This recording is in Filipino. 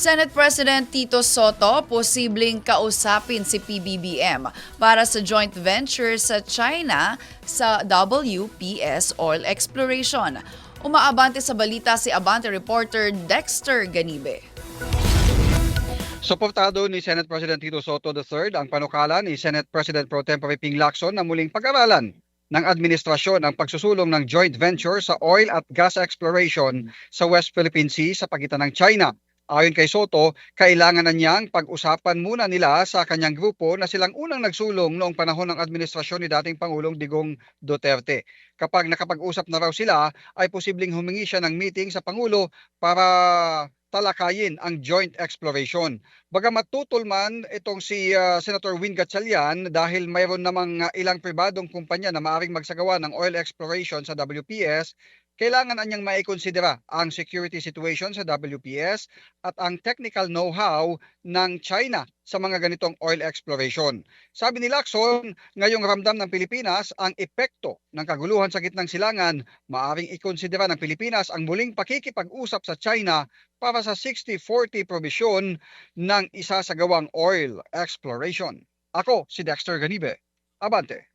Senate President Tito Soto posibleng kausapin si PBBM para sa joint venture sa China sa WPS Oil Exploration. Umaabante sa balita si Abante reporter Dexter Ganibe. Suportado ni Senate President Tito Soto III ang panukala ni Senate President Pro Tempore Ping Lacson na muling pag-aralan ng administrasyon ang pagsusulong ng joint venture sa oil at gas exploration sa West Philippine Sea sa pagitan ng China. Ayon kay Soto, kailangan na niyang pag-usapan muna nila sa kanyang grupo na silang unang nagsulong noong panahon ng administrasyon ni dating Pangulong Digong Duterte. Kapag nakapag-usap na raw sila, ay posibleng humingi siya ng meeting sa Pangulo para talakayin ang joint exploration. Bagamat tutol man itong si Senator Win Gatchalian dahil mayroon namang ilang pribadong kumpanya na maaaring magsagawa ng oil exploration sa WPS, kailangan anyang maikonsidera ang security situation sa WPS at ang technical know-how ng China sa mga ganitong oil exploration. Sabi ni Lacson, ngayong ramdam ng Pilipinas ang epekto ng kaguluhan sa gitnang silangan, maaaring ikonsidera ng Pilipinas ang muling pakikipag-usap sa China para sa 60-40 provision ng isasagawang oil exploration. Ako si Dexter Ganibe. Abante.